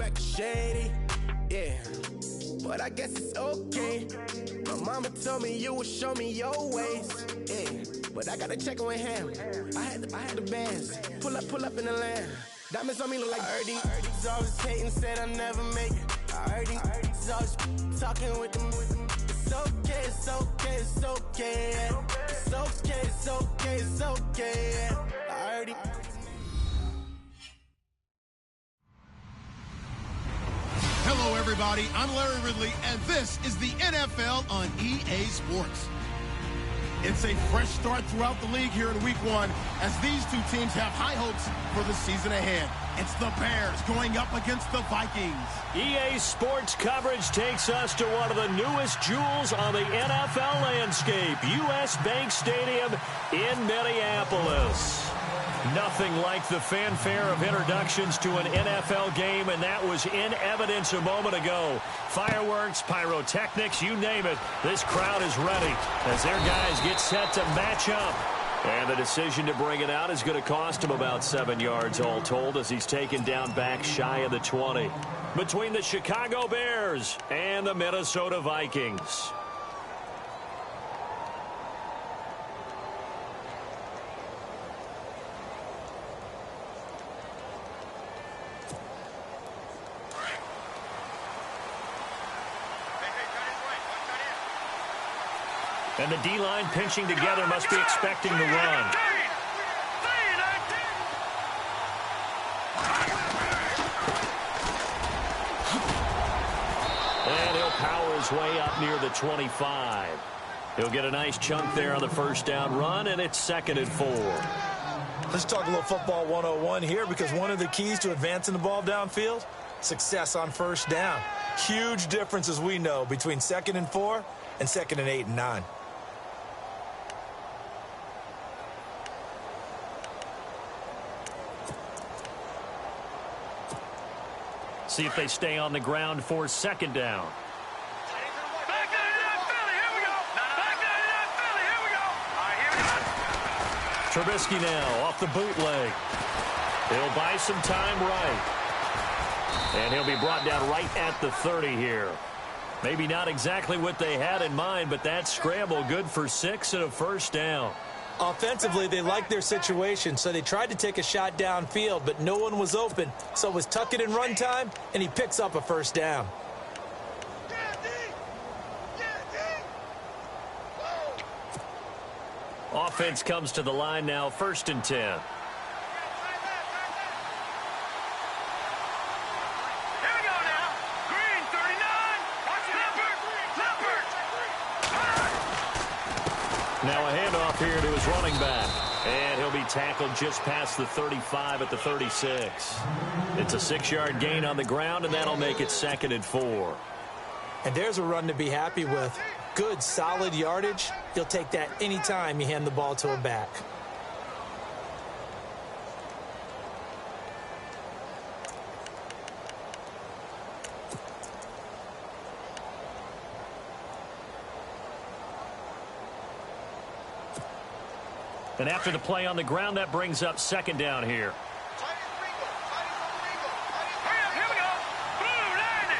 act shady, yeah, but I guess it's okay. My mama told me you would show me your ways, yeah, but I gotta check with him. I had the bands, pull up in the land. Diamonds on me look like Erdy. Erdy's always hating, said I'll never make it. Erdy's always talking with them. It's okay, it's okay, it's okay, yeah. It's okay, it's okay, it's okay, yeah. Erdy. Hello, everybody. I'm Larry Ridley, and this is the NFL on EA Sports. It's a fresh start throughout the league here in Week 1 as these two teams have high hopes for the season ahead. It's the Bears going up against the Vikings. EA Sports coverage takes us to one of the newest jewels on the NFL landscape, U.S. Bank Stadium in Minneapolis. Nothing like the fanfare of introductions to an NFL game, and that was in evidence a moment ago. Fireworks, pyrotechnics, you name it. This crowd is ready as their guys get set to match up. And the decision to bring it out is going to cost him about 7 yards all told as he's taken down back shy of the 20. Between the Chicago Bears and the Minnesota Vikings. And the D-line pinching together must be expecting the run. And he'll power his way up near the 25. He'll get a nice chunk there on the first down run, and it's 2nd and 4. Let's talk a little football 101 here, because one of the keys to advancing the ball downfield, success on first down. Huge difference, as we know, between 2nd and 4 and 2nd and 8 and 9. See if they stay on the ground for 2nd down. Back 99 Philly, here we go. Back 99 Philly, here we go. All right, here we go. Trubisky now off the bootleg. He'll buy some time right. And he'll be brought down right at the 30 here. Maybe not exactly what they had in mind, but that scramble good for 6 and a first down. Offensively, they liked their situation, so they tried to take a shot downfield, but no one was open. So it was tuck it in run time, and he picks up a first down. Offense comes to the line now, 1st and 10. Now a handoff here to his running back. And he'll be tackled just past the 35 at the 36. It's a 6-yard gain on the ground, and that'll make it 2nd and 4. And there's a run to be happy with. Good, solid yardage. You'll take that anytime you hand the ball to a back. And after the play on the ground, that brings up 2nd down here. Here we go. Blue 90.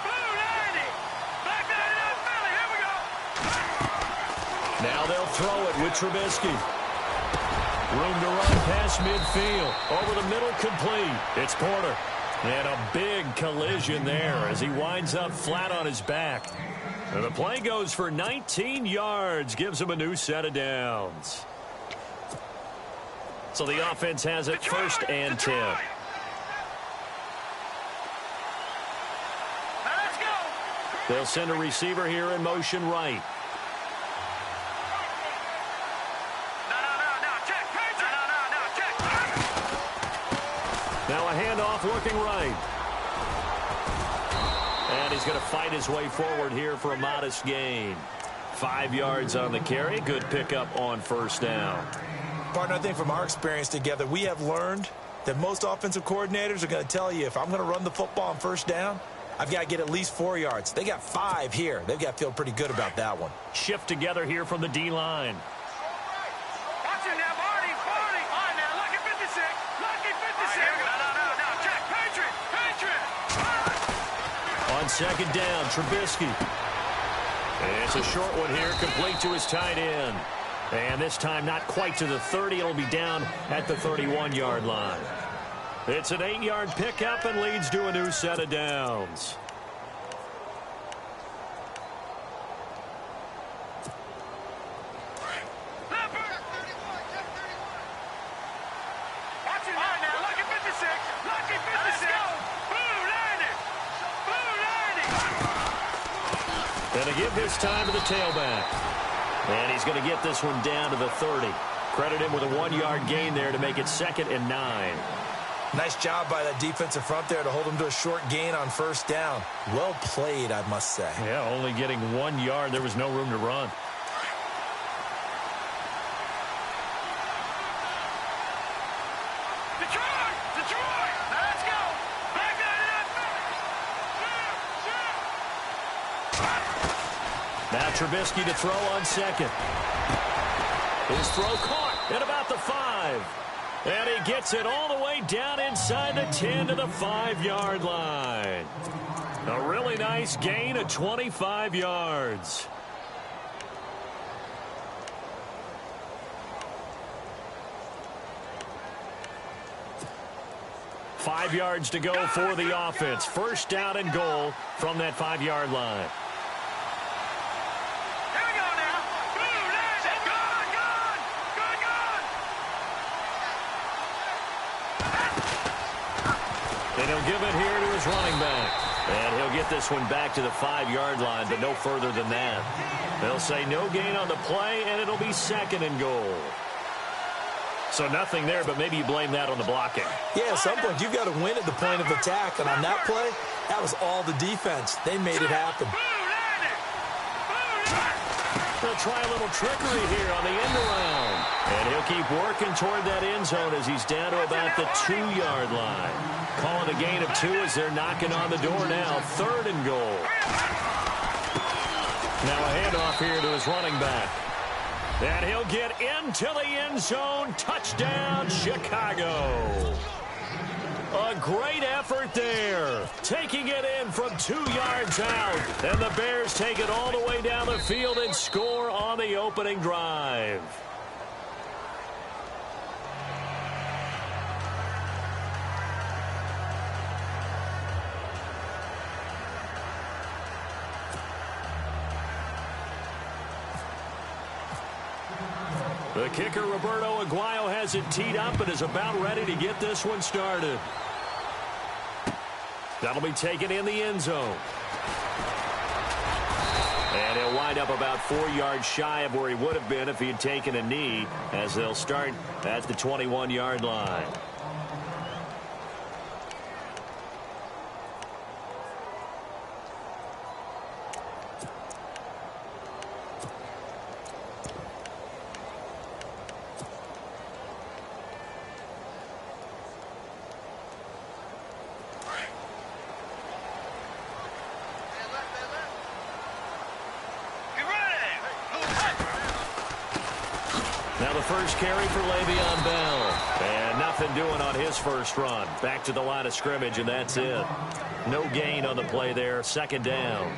Blue 90. Back 99 Philly, here we go. Now they'll throw it with Trubisky. Room to run past midfield. Over the middle, complete. It's Porter. And a big collision there as he winds up flat on his back. And the play goes for 19 yards. Gives him a new set of downs. So the offense has it 1st and 10. Let's go. They'll send a receiver here in motion right. No, check. No, check. Now a handoff working right. And he's going to fight his way forward here for a modest gain. 5 yards on the carry. Good pickup on first down. Partner, I think from our experience together, we have learned that most offensive coordinators are going to tell you, if I'm going to run the football on first down, I've got to get at least 4 yards. They got 5 here. They've got to feel pretty good about that one. Shift together here from the D-line. Watch it now, Barney. All right, now, lucky 56. Lucky 56. No, check. Patriot. On second down, Trubisky. It's a short one here, complete to his tight end. And this time not quite to the 30. It'll be down at the 31-yard line. It's an 8-yard pickup and leads to a new set of downs. Going to give his time to the tailback. And he's going to get this one down to the 30. Credit him with a 1-yard gain there to make it 2nd and 9. Nice job by that defensive front there to hold him to a short gain on first down. Well played, I must say. Yeah, only getting 1 yard. There was no room to run. Detroit! Let's go! Back Now Trubisky to throw on second. His throw caught at about the 5. And he gets it all the way down inside the 10 to the 5-yard line. A really nice gain of 25 yards. Five yards to go for the offense. First down and goal from that 5-yard line. And he'll give it here to his running back. And he'll get this one back to the 5-yard line, but no further than that. They'll say no gain on the play, and it'll be 2nd and goal. So nothing there, but maybe you blame that on the blocking. Yeah, at some point you've got to win at the point of attack. And on that play, that was all the defense. They made it happen. They'll try a little trickery here on the end around. And he'll keep working toward that end zone as he's down to about the 2-yard line. Calling a gain of 2 as they're knocking on the door now. 3rd and goal. Now a handoff here to his running back. And he'll get into the end zone. Touchdown, Chicago. A great effort there. Taking it in from 2 yards out. And the Bears take it all the way down the field and score on the opening drive. The kicker, Roberto Aguayo, has it teed up and is about ready to get this one started. That'll be taken in the end zone. And he'll wind up about 4 yards shy of where he would have been if he had taken a knee, as they'll start at the 21-yard line. Now the first carry for Le'Veon Bell. And nothing doing on his first run. Back to the line of scrimmage, and that's it. No gain on the play there. 2nd down.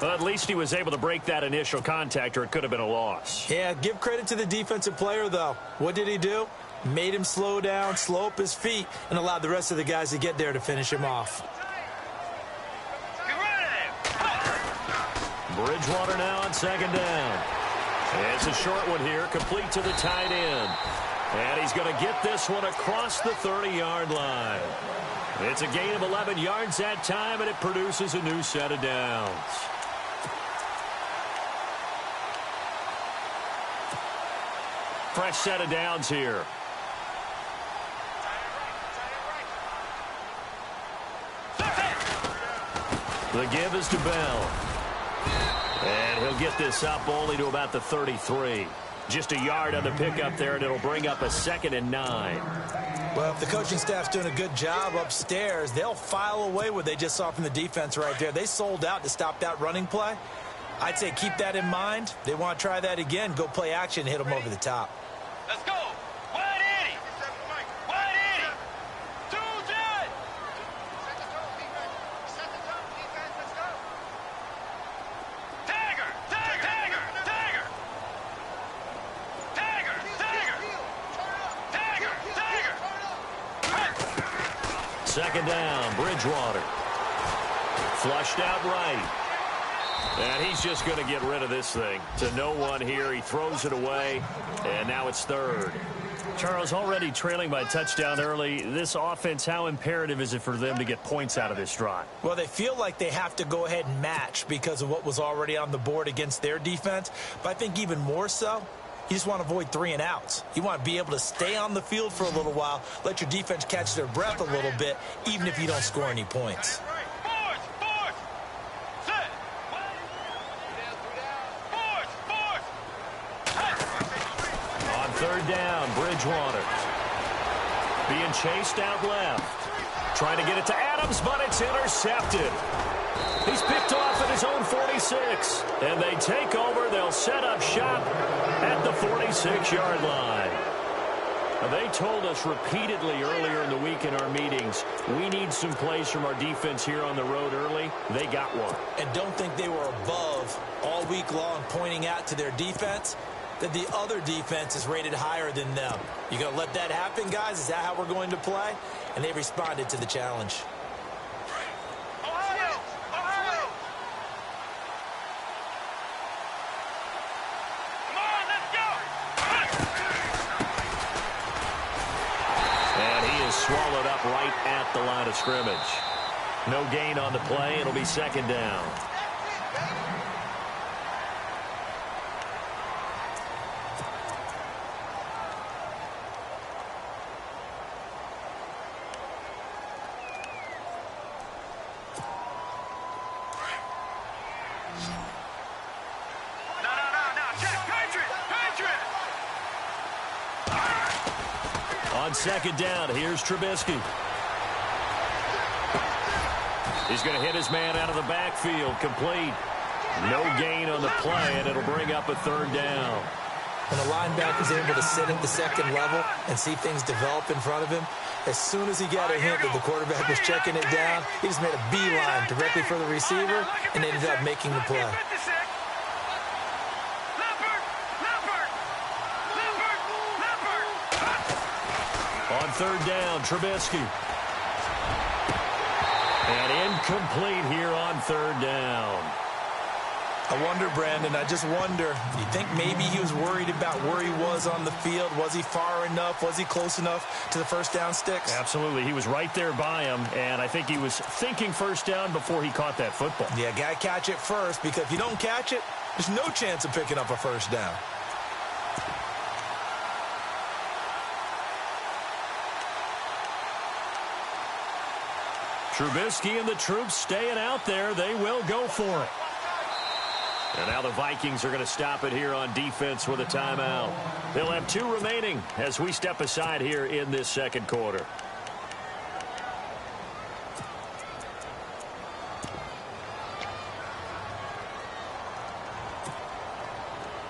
Well, at least he was able to break that initial contact, or it could have been a loss. Yeah, give credit to the defensive player, though. What did he do? Made him slow down, slow up his feet, and allowed the rest of the guys to get there to finish him off. Bridgewater now on 2nd down. It's a short one here, complete to the tight end. And he's going to get this one across the 30-yard line. It's a gain of 11 yards that time, and it produces a new set of downs. Fresh set of downs here. The give is to Bell. And he'll get this up only to about the 33. Just a yard on the pickup there, and it'll bring up a 2nd and 9. Well, if the coaching staff's doing a good job upstairs, they'll file away what they just saw from the defense right there. They sold out to stop that running play. I'd say keep that in mind. They want to try that again. Go play action and hit them over the top. Let's go. Wide 80. Wide 80. 2 10. second down, Bridgewater. Flushed out right. And he's just going to get rid of this thing. To no one here. He throws it away, and now it's third. Charles, already trailing by a touchdown early. This offense, how imperative is it for them to get points out of this drive? Well, they feel like they have to go ahead and match because of what was already on the board against their defense. But I think even more so, you just want to avoid 3 and outs. You want to be able to stay on the field for a little while, let your defense catch their breath a little bit, even if you don't score any points. Third down, Bridgewater. Being chased out left. Trying to get it to Adams, but it's intercepted. He's picked off at his own 46. And they take over. They'll set up shop at the 46-yard line. Now, they told us repeatedly earlier in the week in our meetings, we need some plays from our defense here on the road early. They got one. And don't think they were above all week long pointing out to their defense that the other defense is rated higher than them. You going to let that happen, guys? Is that how we're going to play? And they responded to the challenge. And he is swallowed up right at the line of scrimmage. No gain on the play. It'll be second down. On second down, here's Trubisky. He's going to hit his man out of the backfield, complete. No gain on the play, and it'll bring up a third down. When the linebacker's able to sit at the second level and see things develop in front of him, as soon as he got a hint that the quarterback was checking it down, he just made a beeline directly for the receiver and ended up making the play. On third down, Trubisky. And incomplete here on third down. I wonder, Brandon, I just wonder, do you think maybe he was worried about where he was on the field? Was he far enough? Was he close enough to the first down sticks? Absolutely. He was right there by him, and I think he was thinking first down before he caught that football. Yeah, got to catch it first, because if you don't catch it, there's no chance of picking up a first down. Trubisky and the troops staying out there. They will go for it. And now the Vikings are going to stop it here on defense with a timeout. They'll have 2 remaining as we step aside here in this second quarter.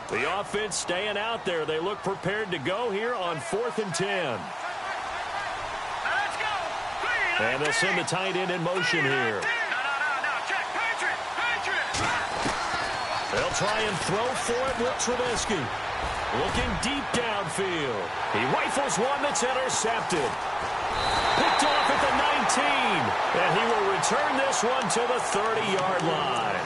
The offense staying out there. They look prepared to go here on 4th and 10. And they'll send the tight end in motion here. They'll try and throw for it with Trubisky. Looking deep downfield. He rifles one that's intercepted. Picked off at the 19. And he will return this one to the 30-yard line.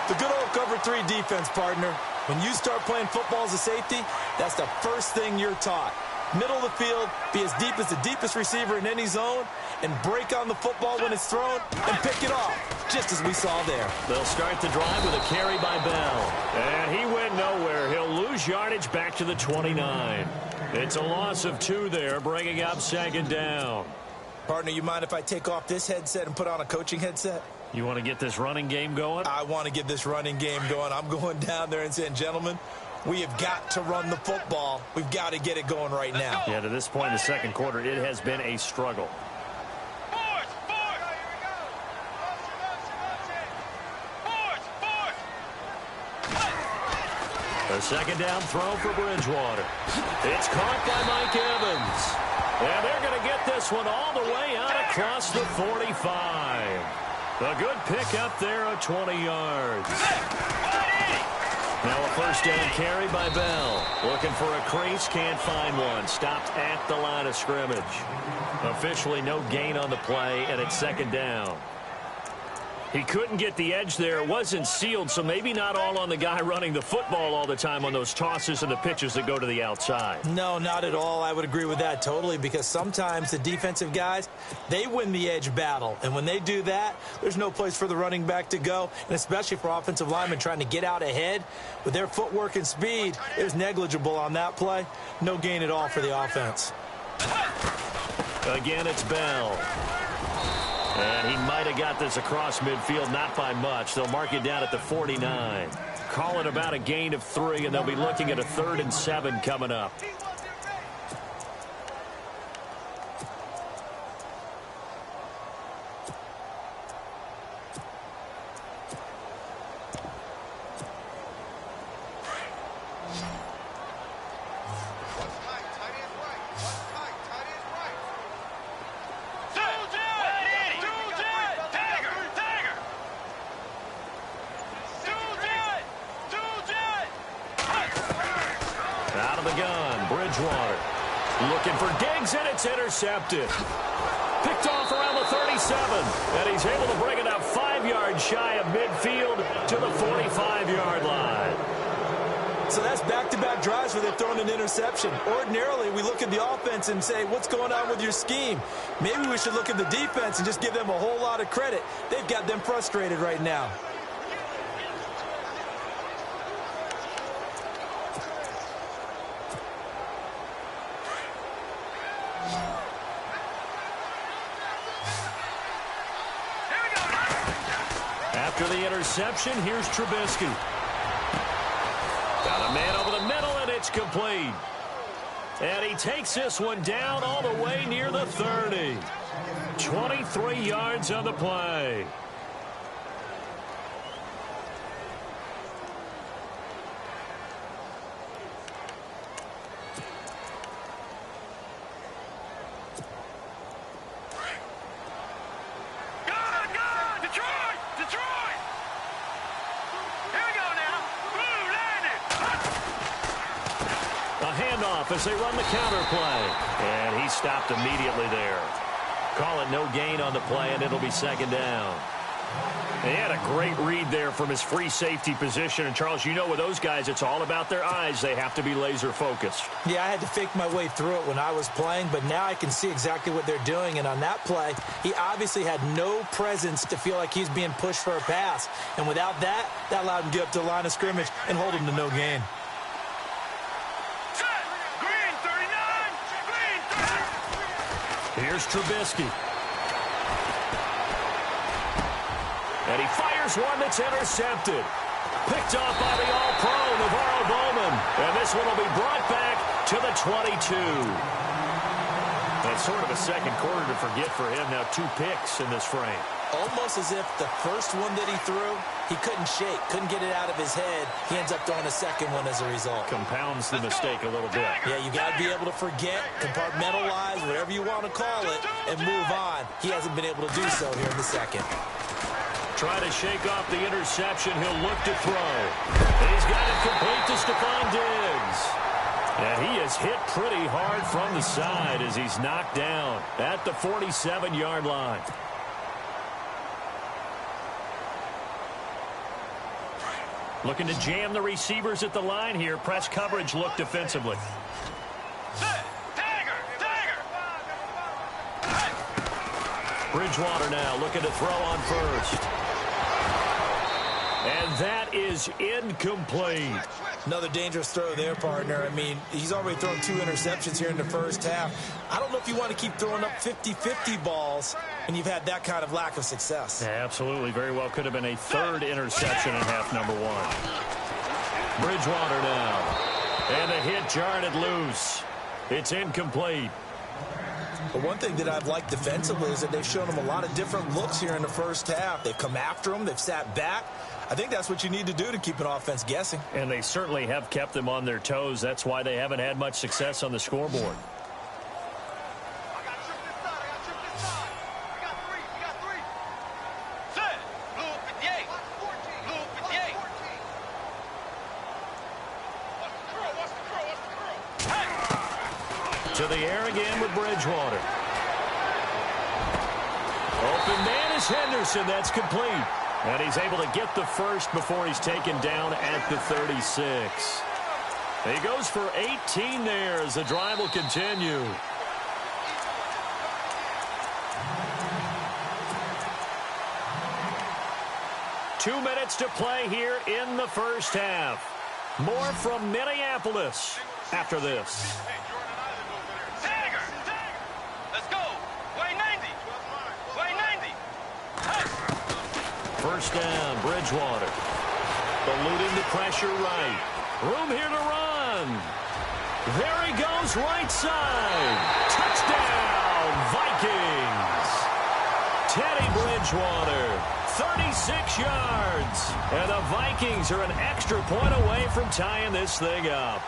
The good old cover 3 defense, partner. When you start playing football as a safety, that's the first thing you're taught. Middle of the field, be as deep as the deepest receiver in any zone, and break on the football when it's thrown and pick it off, just as we saw there. They'll start the drive with a carry by Bell. And he went nowhere. He'll lose yardage back to the 29. It's a loss of 2 there, bringing up second down. Partner, you mind if I take off this headset and put on a coaching headset? You want to get this running game going? I want to get this running game going. I'm going down there and saying, gentlemen, we have got to run the football. We've got to get it going right now. Yeah, to this point in the second quarter, it has been a struggle. A second down throw for Bridgewater. It's caught by Mike Evans. And they're going to get this one all the way out across the 45. A good pick up there at 20 yards. Now a first down carry by Bell. Looking for a crease, can't find one. Stopped at the line of scrimmage. Officially no gain on the play, and it's second down. He couldn't get the edge there. It wasn't sealed, so maybe not all on the guy running the football all the time on those tosses and the pitches that go to the outside. No, not at all. I would agree with that totally, because sometimes the defensive guys, they win the edge battle. And when they do that, there's no place for the running back to go, and especially for offensive linemen trying to get out ahead. With their footwork and speed, it was negligible on that play. No gain at all for the offense. Again, it's Bell. And he might have got this across midfield, not by much. They'll mark it down at the 49. Call it about a gain of 3, and they'll be looking at a 3rd and 7 coming up. Looking for Diggs, and it's intercepted. Picked off around the 37, and he's able to bring it up 5 yards shy of midfield to the 45-yard line. So that's back-to-back drives where they're throwing an interception. Ordinarily, we look at the offense and say, what's going on with your scheme? Maybe we should look at the defense and just give them a whole lot of credit. They've got them frustrated right now. After the interception, here's Trubisky. Got a man over the middle, and it's complete. And he takes this one down all the way near the 30. 23 yards on the play. As they run the counter play. And he stopped immediately there. Call it no gain on the play, and it'll be second down. He had a great read there from his free safety position. And, Charles, you know with those guys, it's all about their eyes. They have to be laser-focused. Yeah, I had to fake my way through it when I was playing, but now I can see exactly what they're doing. And on that play, he obviously had no presence to feel like he's being pushed for a pass. And without that, that allowed him to get up to the line of scrimmage and hold him to no gain. Here's Trubisky. And he fires one that's intercepted. Picked off by the All-Pro, Navarro Bowman. And this one will be brought back to the 22. That's sort of a second quarter to forget for him. Now 2 picks in this frame. Almost as if the first one that he threw, he couldn't shake, couldn't get it out of his head. He ends up throwing a second one as a result. Compounds the mistake a little bit. Yeah, you got to be able to forget, compartmentalize, whatever you want to call it, and move on. He hasn't been able to do so here in the second. Try to shake off the interception. He'll look to throw. And he's got it complete to Stephon Diggs. And he is hit pretty hard from the side as he's knocked down at the 47-yard line. Looking to jam the receivers at the line here. Press coverage look defensively. Bridgewater now looking to throw on first. And that is incomplete. Another dangerous throw there, partner. I mean, he's already thrown 2 interceptions here in the first half. I don't know if you want to keep throwing up 50-50 balls when you've had that kind of lack of success. Yeah, absolutely. Very well could have been a 3rd interception in half number 1. Bridgewater now. And the hit jarred it loose. It's incomplete. But one thing that I've liked defensively is that they've shown him a lot of different looks here in the first half. They've come after him. They've sat back. I think that's what you need to do to keep an offense guessing. And they certainly have kept them on their toes. That's why they haven't had much success on the scoreboard. To the air again with Bridgewater. Open man is Henderson. That's complete. And he's able to get the first before he's taken down at the 36. He goes for 18 there as the drive will continue. Two minutes to play here in the first half. More from Minneapolis after this. Let's go. Way 90. Way 90. Hey. First down, Bridgewater. Eluding the pressure right. Room here to run. There he goes, right side. Touchdown, Vikings. Teddy Bridgewater, 36 yards. And the Vikings are an extra point away from tying this thing up.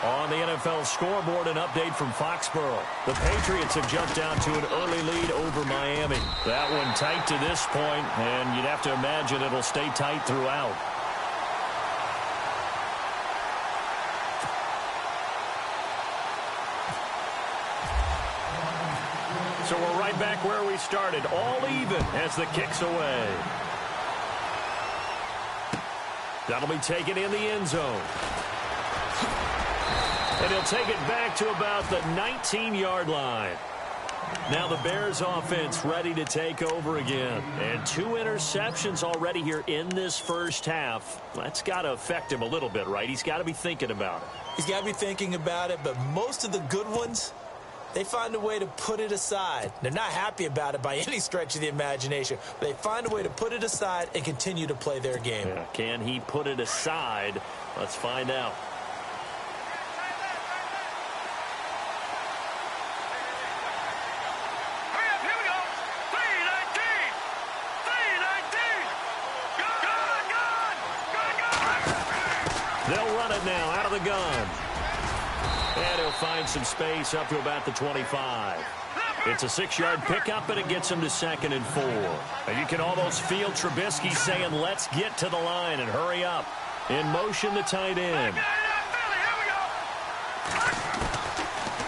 On the NFL scoreboard, an update from Foxborough. The Patriots have jumped out to an early lead over Miami. That one tight to this point, and you'd have to imagine it'll stay tight throughout. So we're right back where we started, all even as the kick's away. That'll be taken in the end zone. And he'll take it back to about the 19-yard line. Now the Bears offense ready to take over again. And 2 interceptions already here in this first half. That's got to affect him a little bit, right? He's got to be thinking about it. He's got to be thinking about it, but most of the good ones, they find a way to put it aside. They're not happy about it by any stretch of the imagination. But they find a way to put it aside and continue to play their game. Yeah, can he put it aside? Let's find out. They'll run it now out of the gun. And he'll find some space up to about the 25. It's a 6-yard pickup, and it gets him to 2nd and 4. And you can almost feel Trubisky saying, let's get to the line and hurry up. In motion, the tight end.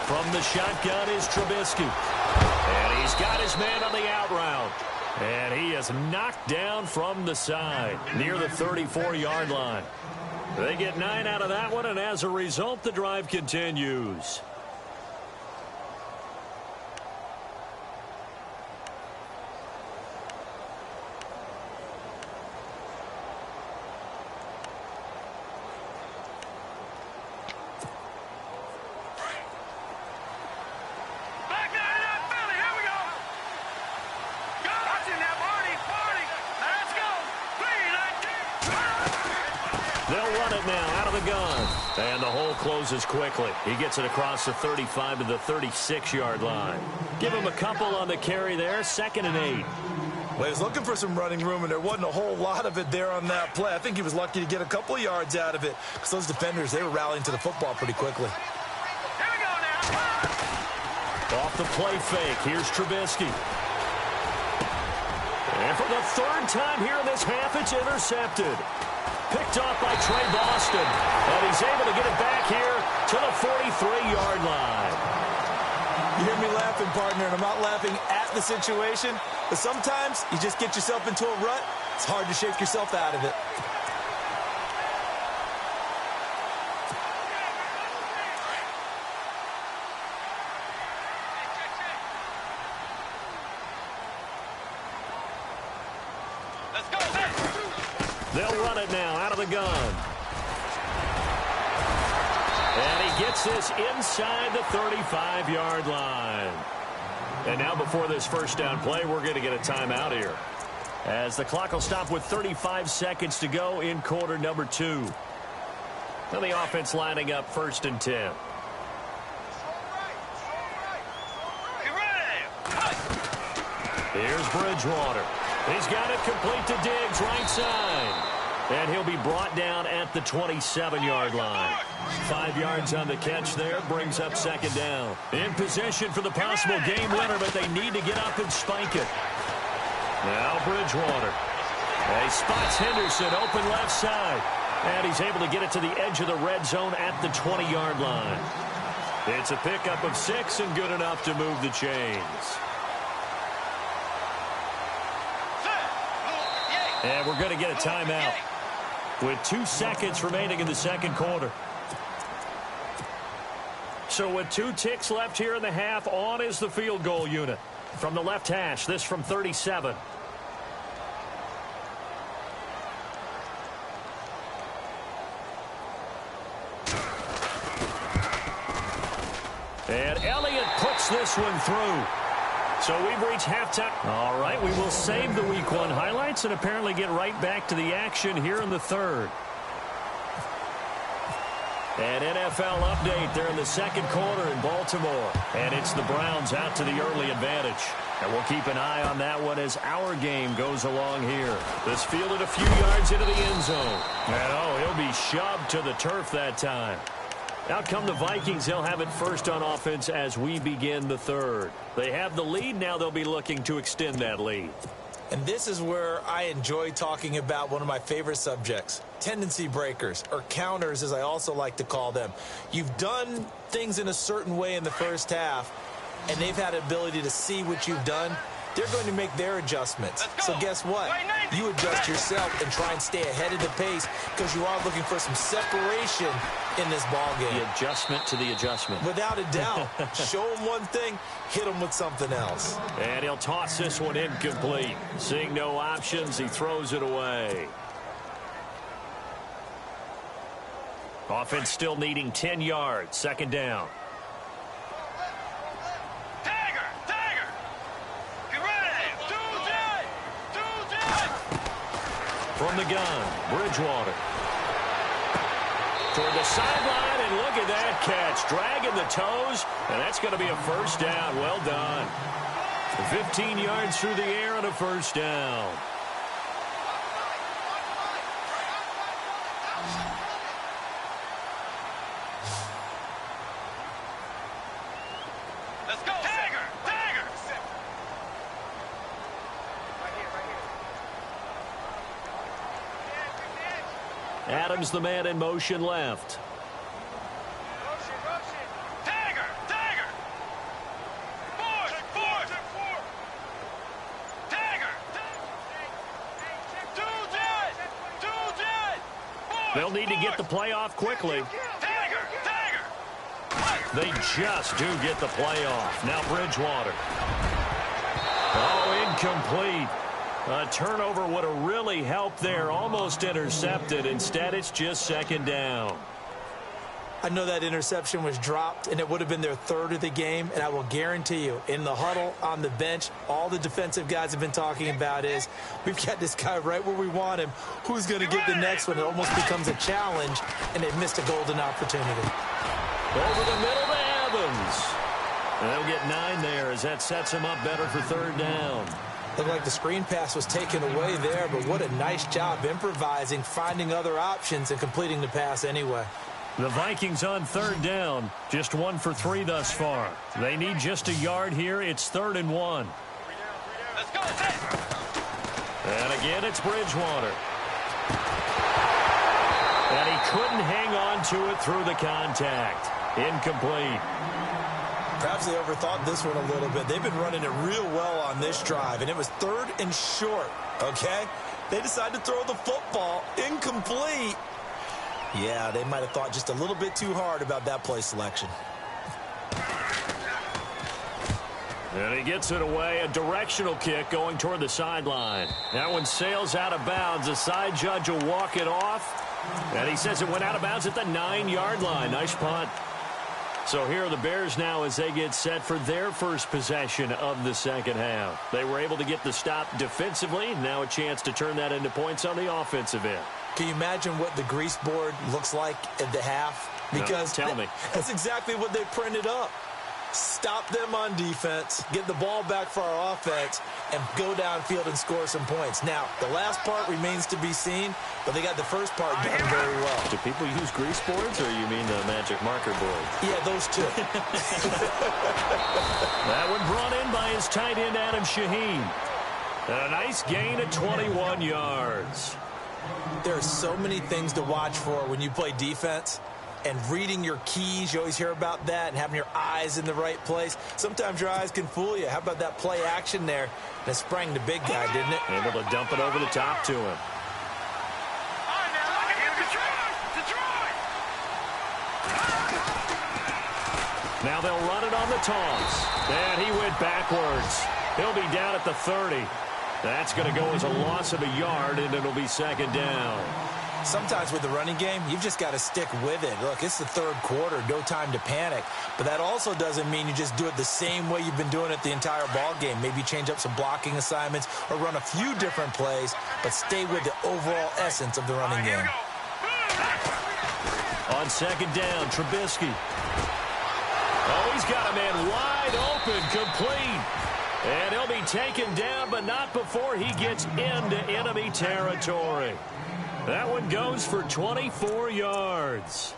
From the shotgun is Trubisky. And he's got his man on the out route. And he is knocked down from the side near the 34-yard line. They get 9 out of that one, and as a result, the drive continues. And the hole closes quickly. He gets it across the 35 to the 36-yard line. Give him a couple on the carry there. 2nd and 8. Well, he was looking for some running room, and there wasn't a whole lot of it there on that play. I think he was lucky to get a couple of yards out of it because those defenders, they were rallying to the football pretty quickly. Here we go now. Off the play fake. Here's Trubisky. And for the 3rd time here in this half, it's intercepted. Picked off by Trey Boston. And he's able to get it back here to the 43-yard line. You hear me laughing, partner, and I'm not laughing at the situation. But sometimes you just get yourself into a rut. It's hard to shake yourself out of it. They'll run it now out of the gun. And he gets this inside the 35-yard line. And now before this first down play, we're going to get a timeout here, as the clock will stop with 35 seconds to go in quarter number 2. And the offense lining up 1st and 10. Here's Bridgewater. He's got it complete to Diggs, right side. And he'll be brought down at the 27-yard line. 5 yards on the catch there, brings up 2nd down. In position for the possible game winner, but they need to get up and spike it. Now Bridgewater. He spots Henderson, open left side. And he's able to get it to the edge of the red zone at the 20-yard line. It's a pickup of 6 and good enough to move the chains. And we're going to get a timeout with 2 seconds remaining in the second quarter. So with 2 ticks left here in the half, on is the field goal unit. From the left hash, this from 37. And Elliott puts this one through. So we've reached halftime. All right, we will save the Week 1 highlights and apparently get right back to the action here in the third. An NFL update there in the second quarter in Baltimore. And it's the Browns out to the early advantage. And we'll keep an eye on that one as our game goes along here. This fielded a few yards into the end zone. And oh, he'll be shoved to the turf that time. Out come the Vikings. They'll have it first on offense as we begin the third. They have the lead. Now they'll be looking to extend that lead. And this is where I enjoy talking about one of my favorite subjects, tendency breakers, or counters as I also like to call them. You've done things in a certain way in the first half, and they've had an ability to see what you've done. They're going to make their adjustments. So guess what? You adjust yourself and try and stay ahead of the pace because you are looking for some separation in this ball game. The adjustment to the adjustment. Without a doubt. Show them one thing, hit them with something else. And he'll toss this one incomplete. Seeing no options, he throws it away. Offense still needing 10 yards. Second down. From the gun, Bridgewater. Toward the sideline, and look at that catch. Dragging the toes, and that's going to be a first down. Well done. 15 yards through the air and a first down. Let's go. Tiger! Tiger! Adams, the man in motion left. Tiger! Tiger! Force! Tiger! Two jet! They'll need to get the play off quickly. Tiger! They just do get the play off. Now Bridgewater. Oh, incomplete. A turnover would have really helped there. Almost intercepted. Instead, it's just second down. I know that interception was dropped, and it would have been their third of the game, and I will guarantee you, in the huddle, on the bench, all the defensive guys have been talking about is, we've got this guy right where we want him. Who's going to get the next one? It almost becomes a challenge, and they've missed a golden opportunity. Over the middle to Evans. They'll get 9 there as that sets him up better for third down. Looked like the screen pass was taken away there, but what a nice job improvising, finding other options, and completing the pass anyway. The Vikings on third down, just 1 for 3 thus far. They need just a yard here. It's 3rd and 1. Let's go. And again, it's Bridgewater. And he couldn't hang on to it through the contact. Incomplete. Perhaps they overthought this one a little bit. They've been running it real well on this drive, and it was 3rd and short, okay? They decided to throw the football incomplete. Yeah, they might have thought just a little bit too hard about that play selection. And he gets it away. A directional kick going toward the sideline. That one sails out of bounds. The side judge will walk it off. And he says it went out of bounds at the 9-yard line. Nice punt. So here are the Bears now as they get set for their first possession of the second half. They were able to get the stop defensively. Now a chance to turn that into points on the offensive end. Can you imagine what the grease board looks like at the half? Because no, tell me. That's exactly what they printed up. Stop them on defense, get the ball back for our offense, and go downfield and score some points. Now, the last part remains to be seen, but they got the first part done very well. Do people use grease boards, or you mean the magic marker board? Yeah, those two. That one brought in by his tight end, Adam Shaheen. And a nice gain of 21 yards. There are so many things to watch for when you play defense. and reading your keys. You always hear about that, and having your eyes in the right place. Sometimes your eyes can fool you. How about that play action there? That sprang the big guy, didn't it? Able to dump it over the top to him. Now they'll run it on the toss. And he went backwards. He'll be down at the 30. That's going to go as a loss of a yard, and it'll be second down. Sometimes with the running game, you've just got to stick with it. Look, it's the third quarter, no time to panic. But that also doesn't mean you just do it the same way you've been doing it the entire ball game. Maybe change up some blocking assignments or run a few different plays, but stay with the overall essence of the running game. On second down, Trubisky. Oh, he's got a man wide open, complete. And he'll be taken down, but not before he gets into enemy territory. That one goes for 24 yards.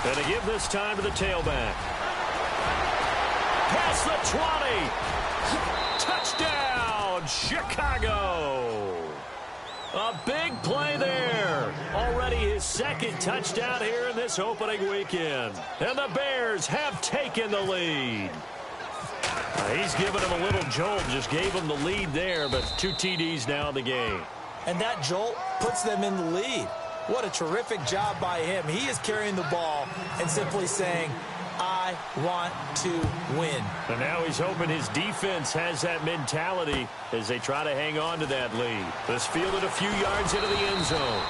And to give this time to the tailback. Past the 20. Touchdown, Chicago. A big play there. Already his second touchdown here in this opening weekend. And the Bears have taken the lead. He's given him a little jolt, just gave him the lead there, but 2 TDs now in the game. And that jolt puts them in the lead. What a terrific job by him. He is carrying the ball and simply saying, I want to win. And now he's hoping his defense has that mentality as they try to hang on to that lead. This fielded a few yards into the end zone.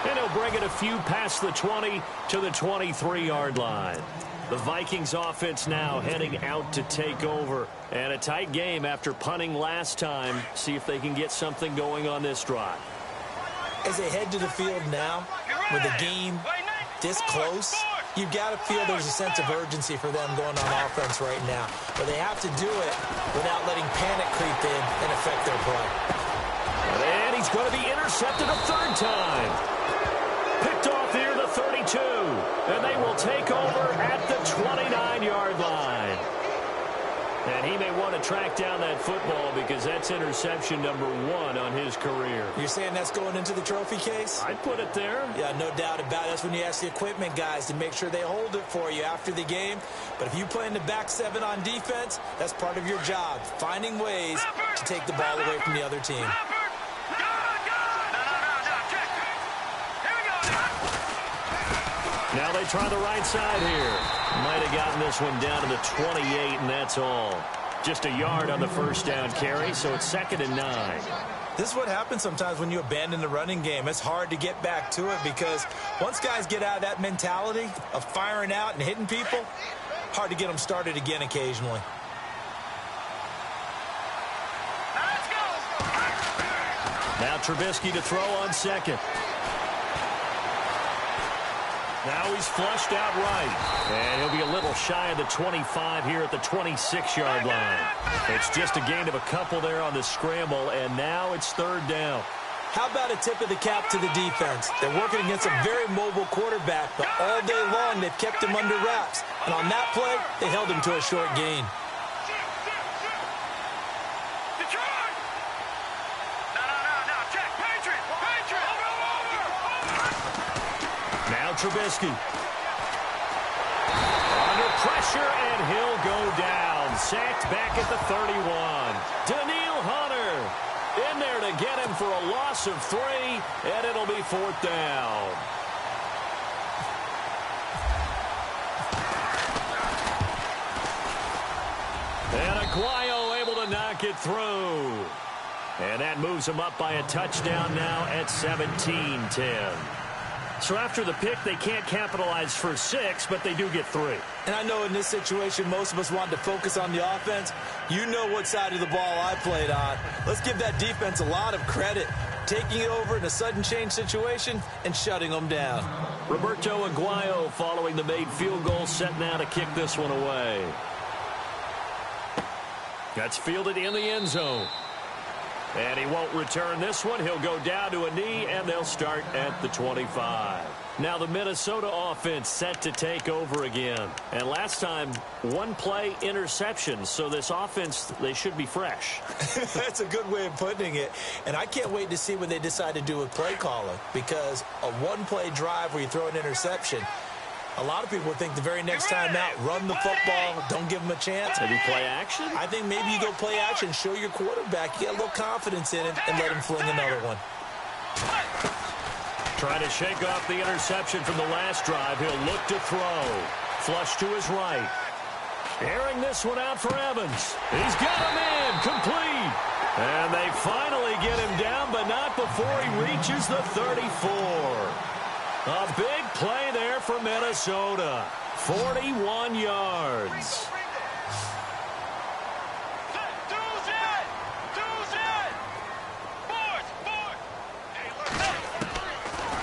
And he'll bring it a few past the 20 to the 23-yard line. The Vikings offense now heading out to take over. And a tight game after punting last time. See if they can get something going on this drive. As they head to the field now, with the game this close, you've got to feel there's a sense of urgency for them going on offense right now. But they have to do it without letting panic creep in and affect their play. And he's going to be intercepted a third time. Picked off near the 32. And they will take over at the 29-yard line. And he may want to track down that football because that's interception number 1 on his career. You're saying that's going into the trophy case? I'd put it there. Yeah, no doubt about it. That's when you ask the equipment guys to make sure they hold it for you after the game. But if you play in the back 7 on defense, that's part of your job, finding ways to take the ball away from the other team. Now they try the right side here. Might have gotten this one down to the 28, and that's all. Just a yard on the first down carry, so it's 2nd and 9. This is what happens sometimes when you abandon the running game. It's hard to get back to it because once guys get out of that mentality of firing out and hitting people, hard to get them started again occasionally. Now Trubisky to throw on second. Now he's flushed out right. And he'll be a little shy of the 25 here at the 26-yard line. It's just a gain of a couple there on the scramble, and now it's 3rd down. How about a tip of the cap to the defense? They're working against a very mobile quarterback, but all day long they've kept him under wraps. And on that play, they held him to a short gain. Trubisky. Under pressure, and he'll go down. Sacked back at the 31. Daniil Hunter in there to get him for a loss of 3, and it'll be 4th down. And Aguayo able to knock it through. And that moves him up by a touchdown now at 17-10. So after the pick, they can't capitalize for 6, but they do get 3. And I know in this situation, most of us wanted to focus on the offense. You know what side of the ball I played on. Let's give that defense a lot of credit. taking it over in a sudden change situation and shutting them down. Roberto Aguayo following the made field goal, set now to kick this one away. That's fielded in the end zone. And he won't return this one. He'll go down to a knee, and they'll start at the 25. Now the Minnesota offense set to take over again. And last time, one play interception. So this offense, they should be fresh. That's a good way of putting it. And I can't wait to see when they decide to do with play calling. Because a one-play drive where you throw an interception, a lot of people think the very next time out, run the football, don't give them a chance. Maybe play action? I think maybe you go play action, show your quarterback, you get a little confidence in it, and let him fling another one. Trying to shake off the interception from the last drive. He'll look to throw. Flush to his right. Airing this one out for Evans. He's got him in. Complete. And they finally get him down, but not before he reaches the 34. A big play there for Minnesota. 41 yards.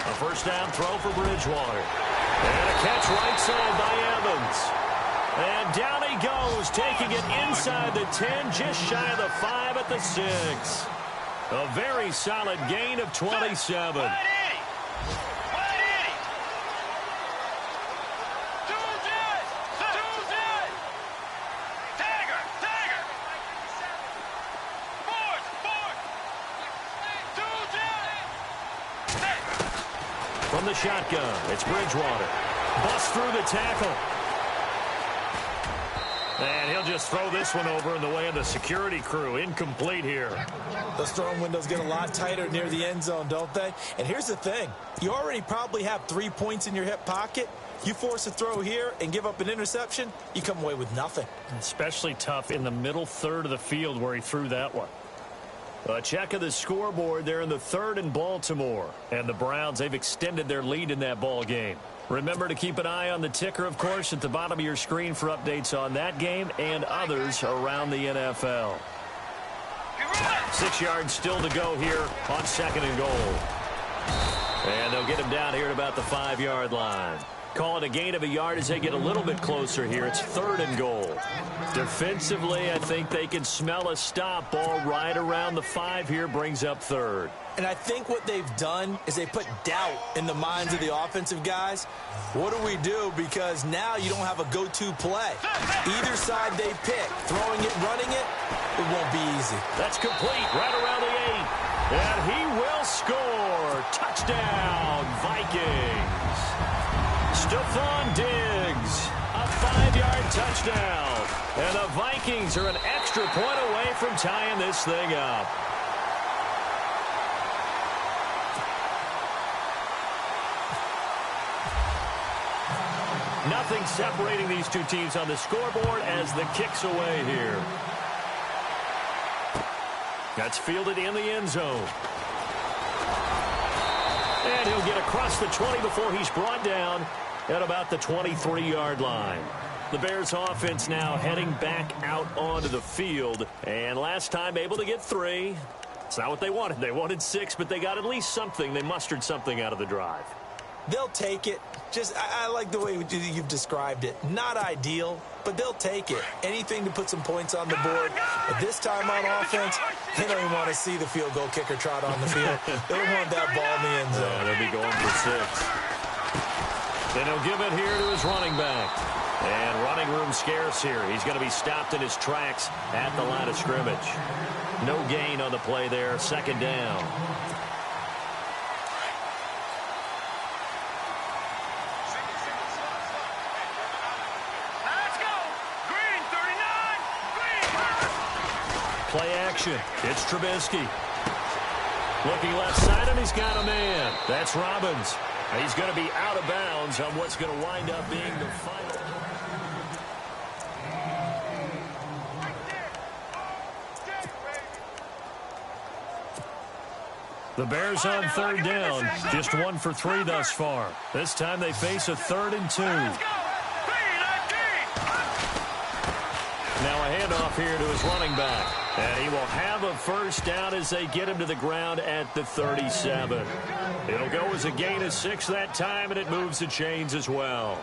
A first down throw for Bridgewater. And a catch right side by Evans. And down he goes, taking it inside the 10, just shy of the 5 at the 6. A very solid gain of 27. From the shotgun, it's Bridgewater. Busts through the tackle. And he'll just throw this one over in the way of the security crew. Incomplete here. Those throwing windows get a lot tighter near the end zone, don't they? And here's the thing. You already probably have 3 points in your hip pocket. You force a throw here and give up an interception, you come away with nothing. Especially tough in the middle third of the field where he threw that one. A check of the scoreboard there in the 3rd in Baltimore. And the Browns, they've extended their lead in that ball game. Remember to keep an eye on the ticker, of course, at the bottom of your screen for updates on that game and others around the NFL. 6 yards still to go here on 2nd and goal. And they'll get him down here at about the 5-yard line. Call it a gain of a yard as they get a little bit closer here. It's 3rd and goal. Defensively, I think they can smell a stop. Ball right around the 5 here, brings up 3rd. And I think what they've done is they put doubt in the minds of the offensive guys. What do we do? Because now you don't have a go-to play. Either side they pick, throwing it, running it, it won't be easy. That's complete right around the 8. And he will score. Touchdown, Vikings. Stephon Diggs, a 5-yard touchdown. And the Vikings are an extra point away from tying this thing up. Nothing separating these two teams on the scoreboard as the kick's away here. That's fielded in the end zone. And he'll get across the 20 before he's brought down at about the 23-yard line. The Bears offense now heading back out onto the field. And last time able to get 3. It's not what they wanted. They wanted 6, but they got at least something. They mustered something out of the drive. They'll take it. I like the way you've described it. Not ideal, but they'll take it. Anything to put some points on the board. But this time on offense, they don't even want to see the field goal kicker trot on the field. They want that ball in the end zone. Yeah, they'll be going for 6. Then he'll give it here to his running back. And running room scarce here. He's going to be stopped in his tracks at the line of scrimmage. No gain on the play there. 2nd down. Play action. It's Trubisky. Looking left side, and he's got a man. That's Robbins. He's going to be out of bounds on what's going to wind up being the final. The Bears on 3rd down. Just 1 for 3 thus far. This time they face a 3rd and 2. Now a handoff here to his running back. And he will have a first down as they get him to the ground at the 37. It'll go as a gain of 6 that time, and it moves the chains as well.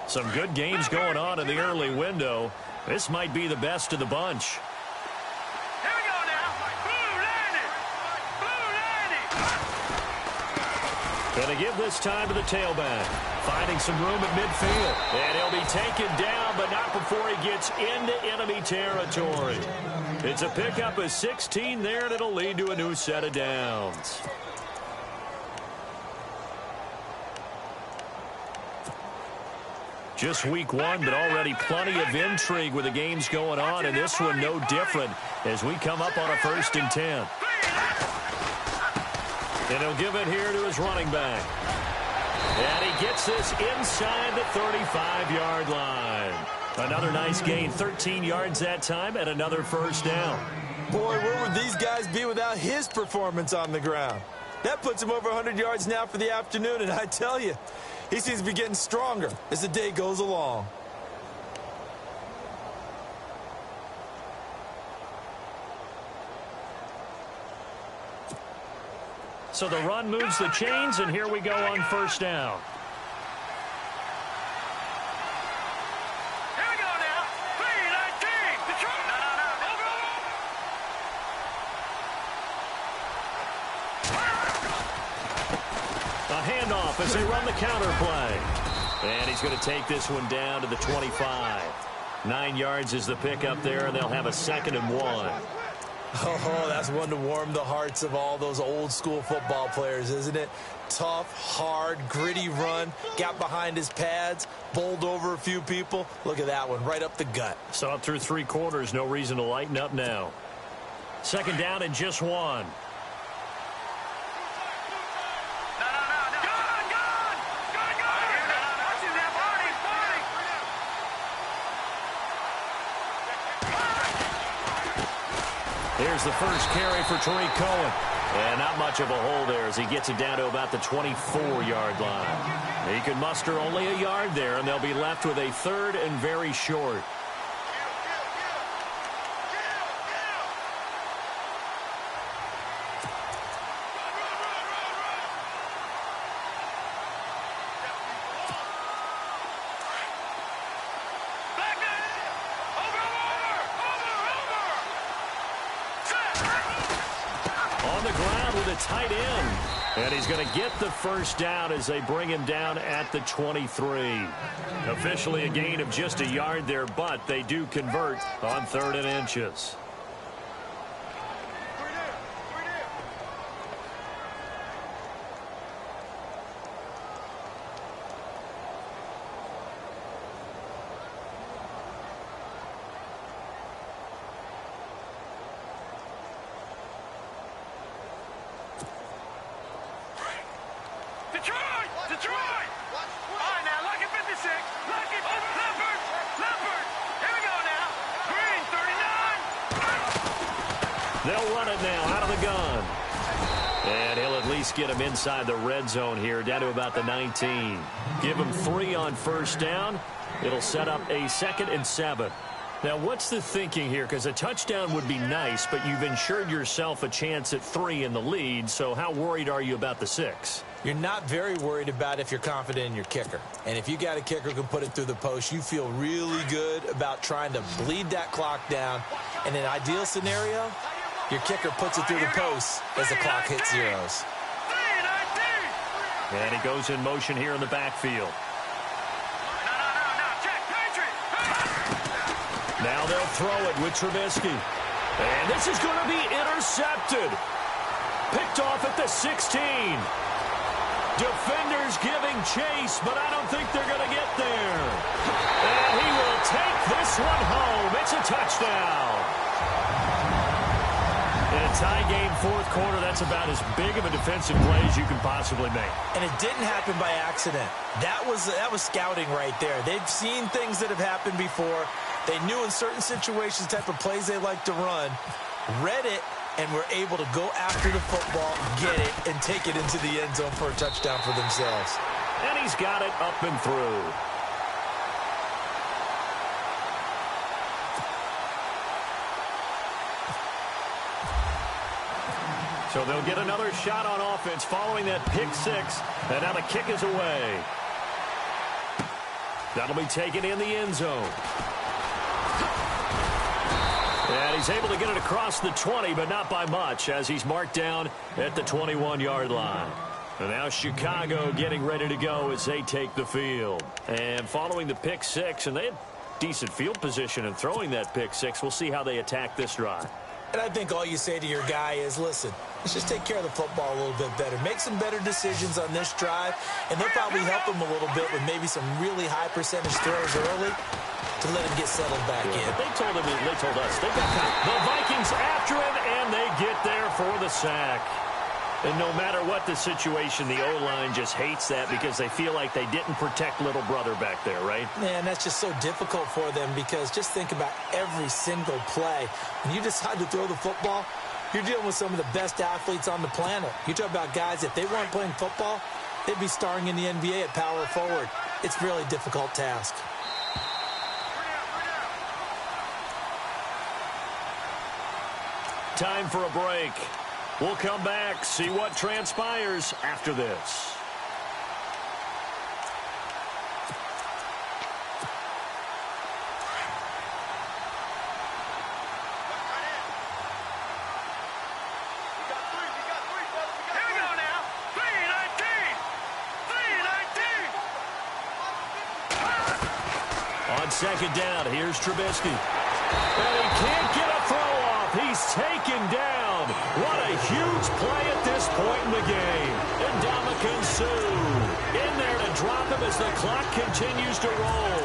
Some good games going on in the early window. This might be the best of the bunch. Here we go now. Blue landing. Blue landing. Going to give this time to the tailback. Finding some room at midfield. And he'll be taken down, but not before he gets into enemy territory. It's a pickup of 16 there, and it'll lead to a new set of downs. Just week 1, but already plenty of intrigue with the games going on, and this one no different as we come up on a 1st and 10. And he'll give it here to his running back. And he gets this inside the 35-yard line. Another nice gain, 13 yards that time, and another first down. Boy, where would these guys be without his performance on the ground? That puts him over 100 yards now for the afternoon, and I tell you, he seems to be getting stronger as the day goes along. So the run moves the chains, and here we go on first down. Here we go now. 3-19. Detroit. A handoff as they run the counter play. And he's going to take this one down to the 25. 9 yards is the pickup there, and they'll have a 2nd and 1. Oh, that's one to warm the hearts of all those old-school football players, isn't it? Tough, hard, gritty run. Got behind his pads, bowled over a few people. Look at that one, right up the gut. Saw it through 3 quarters. No reason to lighten up now. 2nd down and just 1. Here's the first carry for Tariq Cohen. And not much of a hole there as he gets it down to about the 24-yard line. He could muster only a yard there, and they'll be left with a 3rd and very short. Tight end. And he's going to get the first down as they bring him down at the 23. Officially a gain of just a yard there, but they do convert on 3rd and inches. They'll run it now out of the gun. And he'll at least get him inside the red zone here, down to about the 19. Give him 3 on first down. It'll set up a 2nd and 7. Now, what's the thinking here? Because a touchdown would be nice, but you've ensured yourself a chance at 3 in the lead, so how worried are you about the 6? You're not very worried about if you're confident in your kicker. And if you got a kicker who can put it through the post, you feel really good about trying to bleed that clock down. In an ideal scenario, your kicker puts it through the post as the clock hits zeros. And he goes in motion here in the backfield. Now they'll throw it with Trubisky. And this is going to be intercepted. Picked off at the 16. Defenders giving chase, but I don't think they're going to get there. And he will take this one home. It's a touchdown. In a tie game fourth quarter, that's about as big of a defensive play as you can possibly make. And it didn't happen by accident. That was scouting right there. They've seen things that have happened before. They knew in certain situations the type of plays they like to run, read it, and were able to go after the football, get it, and take it into the end zone for a touchdown for themselves. And he's got it up and through. So they'll get another shot on offense following that pick six. And now the kick is away. That'll be taken in the end zone. And he's able to get it across the 20, but not by much, as he's marked down at the 21-yard line. And now Chicago getting ready to go as they take the field. And following the pick six, and they had decent field position in throwing that pick six. We'll see how they attack this drive. And I think all you say to your guy is, listen, let's just take care of the football a little bit better. Make some better decisions on this drive, and they'll probably help him a little bit with maybe some really high percentage throws early to let him get settled back in. But they told us, they got time. The Vikings after him, and they get there for the sack. And no matter what the situation, the O-line just hates that because they feel like they didn't protect little brother back there, right? Man, that's just so difficult for them because just think about every single play. When you decide to throw the football, you're dealing with some of the best athletes on the planet. You talk about guys, if they weren't playing football, they'd be starring in the NBA at power forward. It's a really difficult task. Time for a break. We'll come back, see what transpires after this. On second down, here's Trubisky. And he can't get a throw off. He's taken down. What a huge play at this point in the game. And Ndamukong Suh in there to drop him as the clock continues to roll.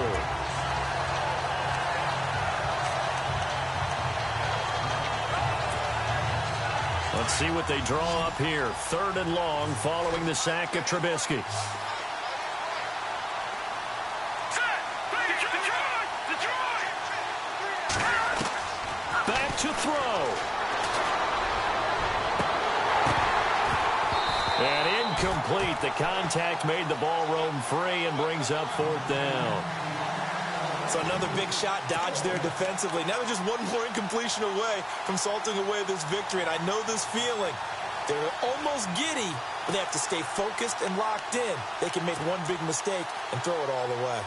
Let's see what they draw up here. Third and long following the sack of Trubisky. Back to throw. And incomplete. The contact made the ball roam free and brings up fourth down. So another big shot dodged there defensively. Now they're just one more incompletion away from salting away this victory. And I know this feeling. They're almost giddy, but they have to stay focused and locked in. They can make one big mistake and throw it all away.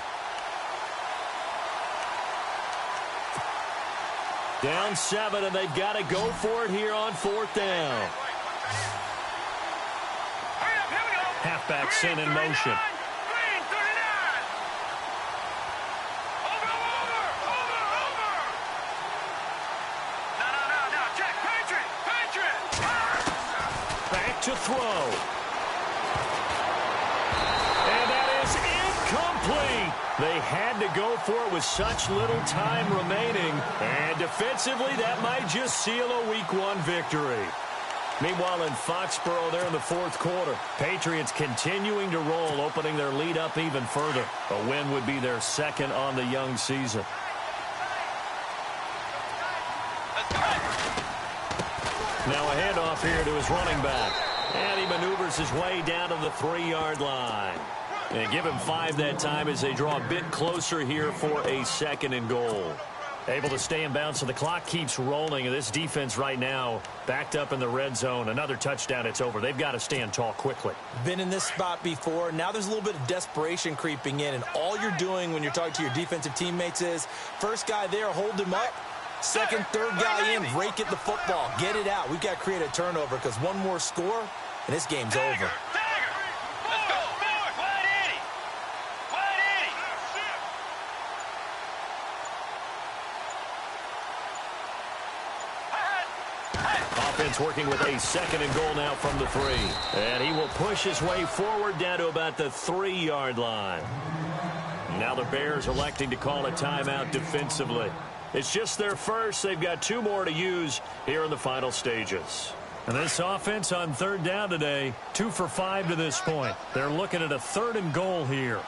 Down 7, and they've got to go for it here on fourth down. Halfback sent in motion. Back to throw. And that is incomplete. They had to go for it with such little time remaining. And defensively, that might just seal a Week 1 victory. Meanwhile, in Foxborough, they're in the fourth quarter. Patriots continuing to roll, opening their lead up even further. A win would be their second on the young season. Now a handoff here to his running back. And he maneuvers his way down to the 3-yard line. And give him 5 that time as they draw a bit closer here for a second and goal. Able to stay in bounds, so the clock keeps rolling. And this defense right now backed up in the red zone. Another touchdown, it's over. They've got to stand tall quickly. Been in this spot before. Now there's a little bit of desperation creeping in. And all you're doing when you're talking to your defensive teammates is, first guy there, hold him up. Second, third guy in, rake at the football. Get it out. We've got to create a turnover because one more score, and this game's over. Offense working with a second and goal now from the 3. And he will push his way forward down to about the 3-yard line. Now the Bears electing to call a timeout defensively. It's just their first. They've got 2 more to use here in the final stages. And this offense on 3rd down today, 2 for 5 to this point. They're looking at a 3rd and goal here.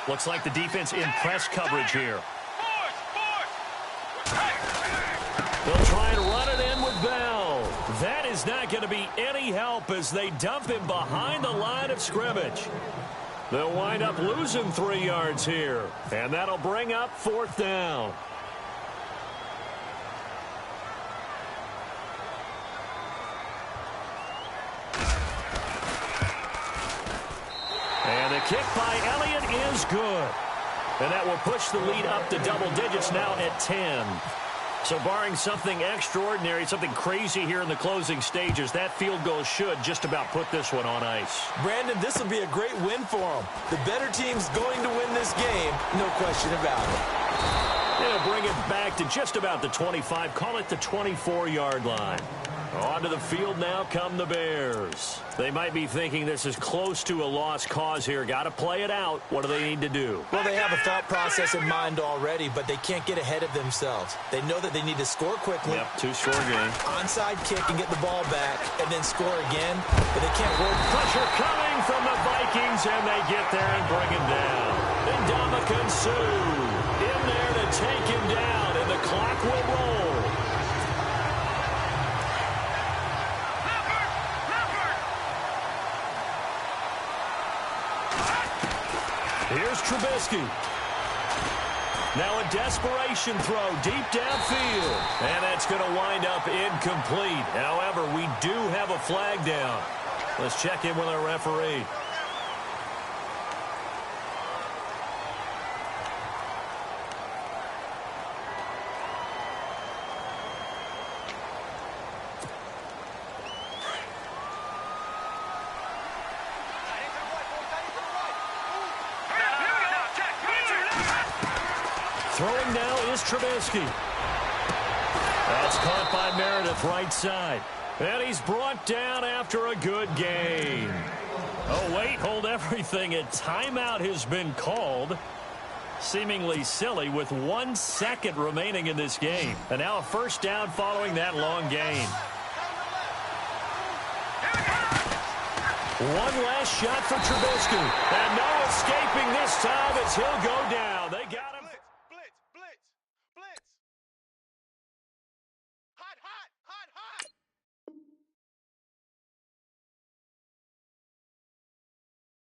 Looks like the defense in press coverage here. They'll try and run it in with Bell. That is not going to be any help as they dump him behind the line of scrimmage. They'll wind up losing 3 yards here, and that'll bring up 4th down. And the kick by Elliott is good. And that will push the lead up to double digits now at 10. So barring something extraordinary, something crazy here in the closing stages, that field goal should just about put this one on ice. Brandon, this will be a great win for them. The better team's going to win this game, no question about it. They'll bring it back to just about the 25, call it the 24-yard line. Onto the field now come the Bears. They might be thinking this is close to a lost cause here. Got to play it out. What do they need to do? Well, they have a thought process in mind already, but they can't get ahead of themselves. They know that they need to score quickly. Yep, 2-score game. Onside kick and get the ball back, and then score again, but they can't work. Pressure coming from the Vikings, and they get there and bring him down. And Ndamukong Suh in there to take him down, and the clock will roll. Here's Trubisky. Now a desperation throw deep downfield. And that's going to wind up incomplete. However, we do have a flag down. Let's check in with our referee. Throwing now is Trubisky. That's caught by Meredith right side. And he's brought down after a good gain. Oh, wait, hold everything. A timeout has been called. Seemingly silly with 1 second remaining in this game. And now a 1st down following that long gain. One last shot for Trubisky. And no escaping this time as he'll go